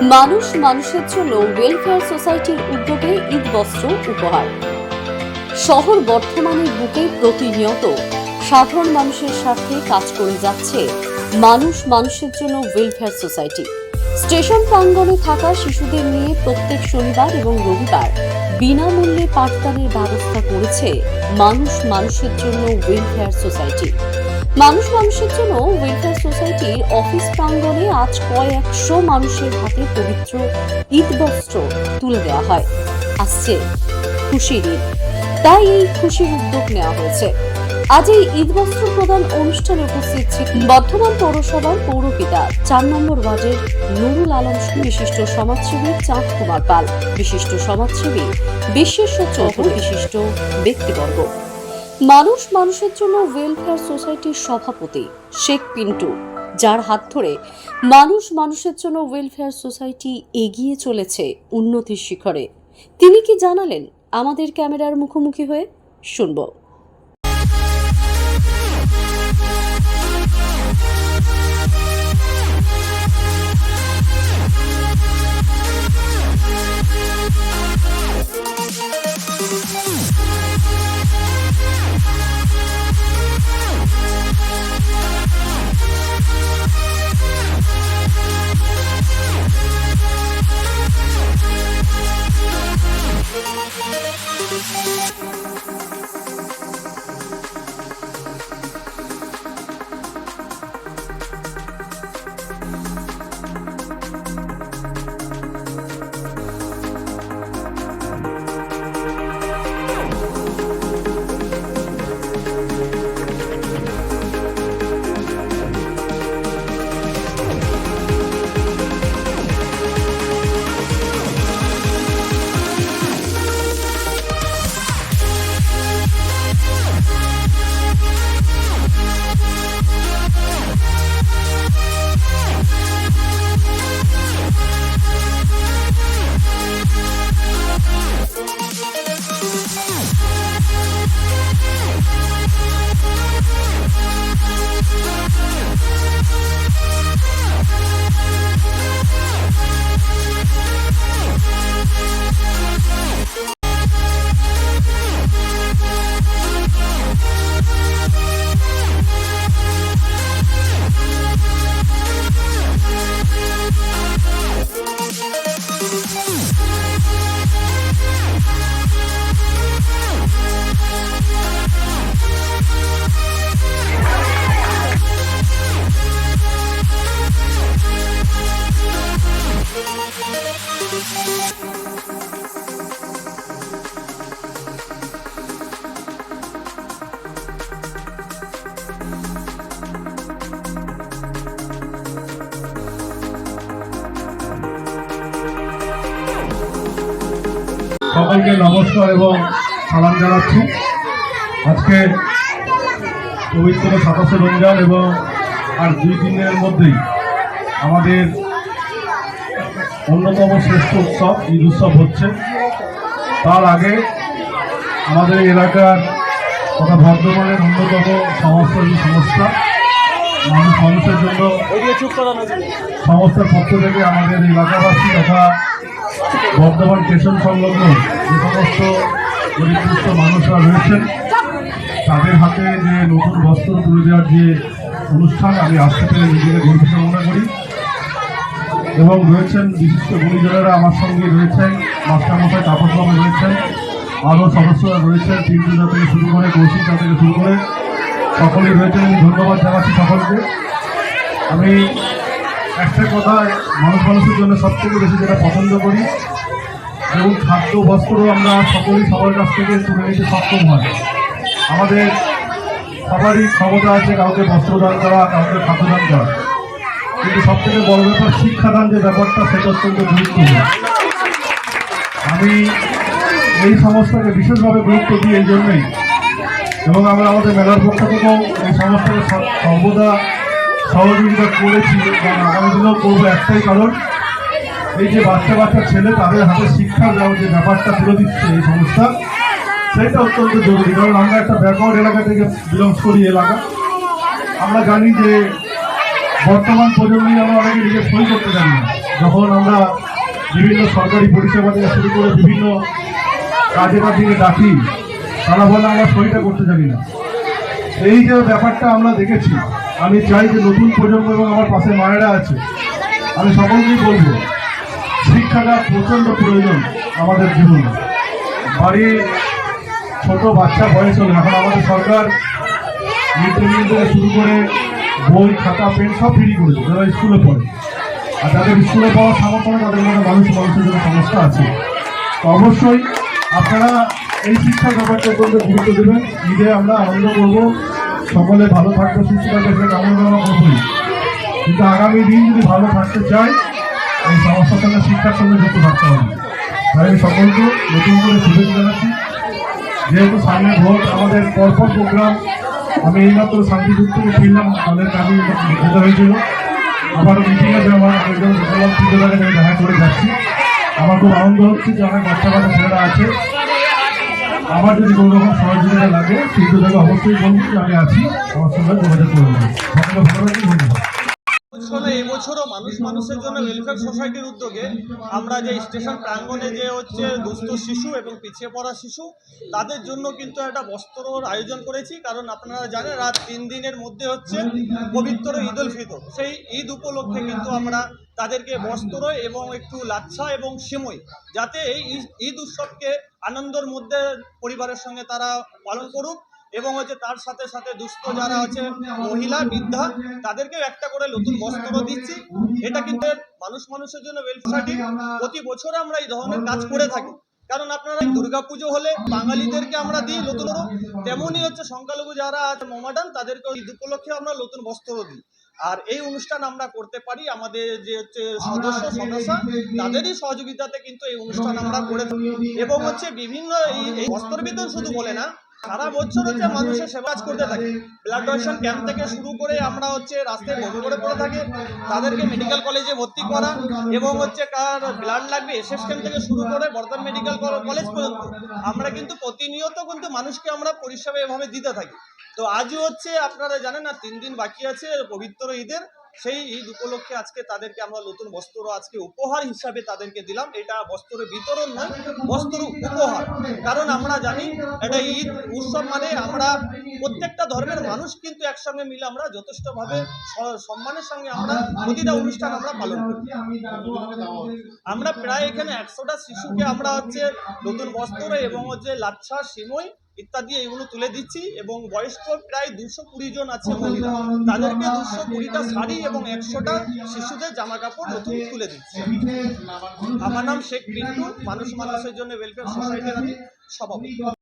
মানুষ মানুষের জন্য ওয়েলফেয়ার সোসাইটির উদ্যোগে ঈদ বস্ত্র উপহার। শহর বর্ধমানের বুকে প্রতিনিয়ত সাধারণ মানুষের স্বার্থে কাজ করে যাচ্ছে মানুষ মানুষের জন্য ওয়েলফেয়ার সোসাইটি। স্টেশন প্রাঙ্গণে থাকা শিশুদের নিয়ে প্রত্যেক শনিবার এবং রবিবার বিনামূল্যে পাঠদানের ব্যবস্থা করেছে মানুষ মানুষের জন্য ওয়েলফেয়ার সোসাইটি। মানুষ মানুষের জন্য ওয়েলফেয়ার সোসাইটির অফিস প্রাঙ্গণে আজ কয়েকশো মানুষের হাতে পবিত্র ঈদ বস্ত্র তুলে দেওয়া হয়। আসছে খুশির ঈদ, তাই এই খুশির উদ্যোগ নেওয়া হয়েছে। আজ এই ঈদ বস্ত্র প্রদান অনুষ্ঠানে উপস্থিত ছিলেন বর্ধমান পৌরসভার পৌরপিতা ৪ নম্বর ওয়ার্ডের নুরুল আলম, বিশিষ্ট সমাজসেবী চাঁদ কুমার পাল, বিশিষ্ট সমাজসেবী বিশ্বেশ্বর চৌধুরী, বিশিষ্ট ব্যক্তিবর্গ। মানুষ মানুষের জন্য ওয়েলফেয়ার সোসাইটির সভাপতি শেখ পিন্টু, যার হাত ধরে মানুষ মানুষের জন্য ওয়েলফেয়ার সোসাইটি এগিয়ে চলেছে উন্নতির শিখরে, তিনি কি জানালেন আমাদের ক্যামেরার মুখোমুখি হয়ে? শুনব। সকলকে নমস্কার এবং সালাম জানাচ্ছি। আজকে পবিত্র 27শে রমজান এবং আর 2 দিনের মধ্যেই আমাদের অন্যতম শ্রেষ্ঠ উৎসব ঈদ উৎসব হচ্ছে। তার আগে আমাদের এলাকার তথা বর্ধমানের অন্যতম সমাজসেবী সংস্থা মানুষ মানুষের জন্য সংস্থার পক্ষ থেকে আমাদের এলাকাবাসী তথা বর্ধমান স্টেশন সংলগ্ন যে সমস্ত পরিপুষ্ট মানুষরা রয়েছেন তাদের হাতে যে নতুন বস্ত্র তুলে দেওয়ার যে অনুষ্ঠান, আমি আজকে থেকে নিজেকে গর্বিত মনে করি। এবং রয়েছেন বিশিষ্ট গুণীজনেরা, আমার সঙ্গে রয়েছেন মাস্টারমশাই তাপসবাবু রয়েছেন, আরও সদস্যরা রয়েছেন, তিনজনা থেকে শুরু করে কৌশিকা থেকে শুরু করে সকলেই রয়েছেন। আমি ধন্যবাদ জানাচ্ছি সকলকে। আমি একটা কথা, মানুষ মানুষের জন্য সবথেকে বেশি যেটা পছন্দ করি এবং খাদ্য বস্ত্র আমরা সকলেই সবার কাছ থেকে তুলে নিতে সক্ষম হয়। আমাদের সবারই ক্ষমতা আছে কাউকে বস্ত্রদান করা, কাউকে খাদ্যদান করা, কিন্তু সবথেকে বড় ব্যাপার শিক্ষাদান যে ব্যাপারটা, সেটা অত্যন্ত গুরুত্বপূর্ণ। আমি এই সংস্থাকে বিশেষভাবে গুরুত্ব দিই এই জন্যই, এবং আমরা আমাদের মেলার পক্ষ থেকেও এই সংস্থাকে সর্বদা সহযোগিতা করেছি এবং আগামী দিনেও করবো। একটাই কারণ, এই যে বাচ্চা বাচ্চা ছেলে তাদের হাতে শিক্ষা দেওয়ার যে ব্যাপারটা তুলে দিচ্ছে এই সংস্থা, সেটা অত্যন্ত জরুরি। কারণ আমরা একটা ব্যাকওয়ার্ড এলাকা থেকে বিলংস করি এলাকা। আমরা জানি যে বর্তমান প্রজন্মে আমরা অনেকে নিজে সই করতে জানি না, যখন আমরা বিভিন্ন সরকারি পরিষেবা থেকে শুরু করে বিভিন্ন কাজে কাজে ডাকি, তারা বলে আমরা সইটা করতে জানি না। এই যে ব্যাপারটা আমরা দেখেছি, আমি চাই যে নতুন প্রজন্ম এবং আমার পাশে মায়েরা আছে, আমি সকলকেই বলবো শিক্ষাটা প্রচণ্ড প্রয়োজন আমাদের জীবনে। বাড়ির ছোট বাচ্চা বয়স হলে এখন আমাদের সরকার মিড ডে মিল থেকে শুরু করে বই, খাতা, পেন সব ফ্রি করেছে যারা স্কুলে পড়ে। আর যাদের স্কুলে পাওয়ার সামর্থ্য নেই তাদের মধ্যে মানুষের জন্য সমস্যা আছে। তো অবশ্যই আপনারা এই শিক্ষার ব্যাপারটা অত্যন্ত গুরুত্ব দেবেন। ঈদে আমরা আনন্দ করবো, সকলে ভালো থাকবে, সুস্থ থাকবে, সেটা কামনা করা করবোই। কিন্তু আগামী দিন যদি ভালো থাকতে চাই, এই সমস্যার সঙ্গে শিক্ষার সঙ্গে যুক্ত থাকতে হবে। তাই আমি সকলকে নতুন করে শুভেচ্ছা জানাচ্ছি। যেহেতু সামনে ভোট, আমাদের পরপর প্রোগ্রাম, আমি এইমাত্র শান্তিপুর থেকে ফিরলাম, তাদের কাজে যেতে হয়েছিল। আবারও মিটিং আছে আমার, একজন তৃতীয়টাকে আমি দেখা করে যাচ্ছি। আমার খুব আনন্দ হচ্ছে যে অনেক বাচ্চা বাচ্চা ছেলেরা আছে। আমার যদি কোনো রকম সহযোগিতা লাগে তৃতীয়টাকে অবশ্যই বলবো যে আমি আছি, আমার সঙ্গে যোগাযোগ করে দেবো। সকলে ভালো থাকবেন, ধন্যবাদ। আসলে এবছরও মানুষের জন্য ওয়েলফেয়ার সোসাইটির উদ্যোগে আমরা যে স্টেশন প্রাঙ্গণে যে হচ্ছে দুস্থ শিশু এবং পিছিয়ে পড়া শিশু তাদের জন্য কিন্তু একটা বস্ত্রর আয়োজন করেছি। কারণ আপনারা জানেন রাত 3 দিনের মধ্যে হচ্ছে পবিত্র ঈদ উল ফিতর। সেই ঈদ উপলক্ষে কিন্তু আমরা তাদেরকে বস্ত্র এবং একটু লাচ্ছা এবং সিমই, যাতে এই ঈদ উৎসবকে আনন্দের মধ্যে পরিবারের সঙ্গে তারা পালন করুক। এবং হচ্ছে তার সাথে সাথে দুস্থ যারা আছে মহিলা, বৃদ্ধা, তাদেরকেও একটা করে নতুন বস্ত্র দিচ্ছি। এটা কিন্তু মানুষের জন্য ওয়েলফেয়ার সোসাইটি প্রতি বছর আমরা এই ধরনের কাজ করে থাকি। কারণ আপনারা দুর্গাপুজো হলে বাঙালিদেরকে আমরা দিই নতুন, তেমনই হচ্ছে সংখ্যালঘু যারা আছে মোহামেডান, তাদেরকে ঈদ উপলক্ষে আমরা নতুন বস্ত্র দিই। আর এই অনুষ্ঠান আমরা করতে পারি আমাদের যে হচ্ছে সদস্য তাদেরই সহযোগিতাতে কিন্তু এই অনুষ্ঠান আমরা করে থাকি। এবং হচ্ছে বিভিন্ন এই বস্ত্র বিতরণ শুধু বলে না, সারা বছর হচ্ছে মানুষের সেবা করতে থাকি। ব্লাড ডোনেশন ক্যাম্প থেকে শুরু করে আমরা হচ্ছে রাস্তায় বমি করে পড়ে থাকি, তাদেরকে মেডিকেল কলেজে ভর্তি করা, এবং হচ্ছে কার ব্লাড লাগবে এসএস ক্যাম্প থেকে শুরু করে বর্ধমান মেডিকেল কলেজ পর্যন্ত আমরা কিন্তু প্রতিনিয়ত কিন্তু মানুষকে আমরা পরিষেবা এভাবে দিতে থাকি। তো আজও হচ্ছে আপনারা জানেন না 3 দিন বাকি আছে পবিত্র ঈদের। সেই ঈদ উপলক্ষে আজকে তাদেরকে আমরা নতুন বস্ত্র আজকে উপহার হিসাবে তাদেরকে দিলাম। এটা বস্ত্র বিতরণ নয়, বস্ত্র উপহার। কারণ আমরা জানি এটা ঈদ উৎসব মানে আমরা প্রত্যেকটা ধর্মের মানুষ কিন্তু একসঙ্গে মিলে আমরা যথেষ্টভাবে সম্মানের সঙ্গে আমরা প্রতিটা অনুষ্ঠান আমরা পালন করি। আমরা প্রায় এখানে 100টা শিশুকে আমরা হচ্ছে নতুন বস্ত্র এবং হচ্ছে লাচ্ছা, সিমই ইত্যাদি এগুলো তুলে দিচ্ছি। এবং বয়স্ক প্রায় 220 জন আছে মহিলা, তাদেরকে 220টা শাড়ি এবং 100টা শিশুদের জামা কাপড় নতুন তুলে দিচ্ছি। আমার নাম শেখ পিন্টু, মানুষের জন্য ওয়েলফেয়ার সোসাইটির আমি সভাপতি।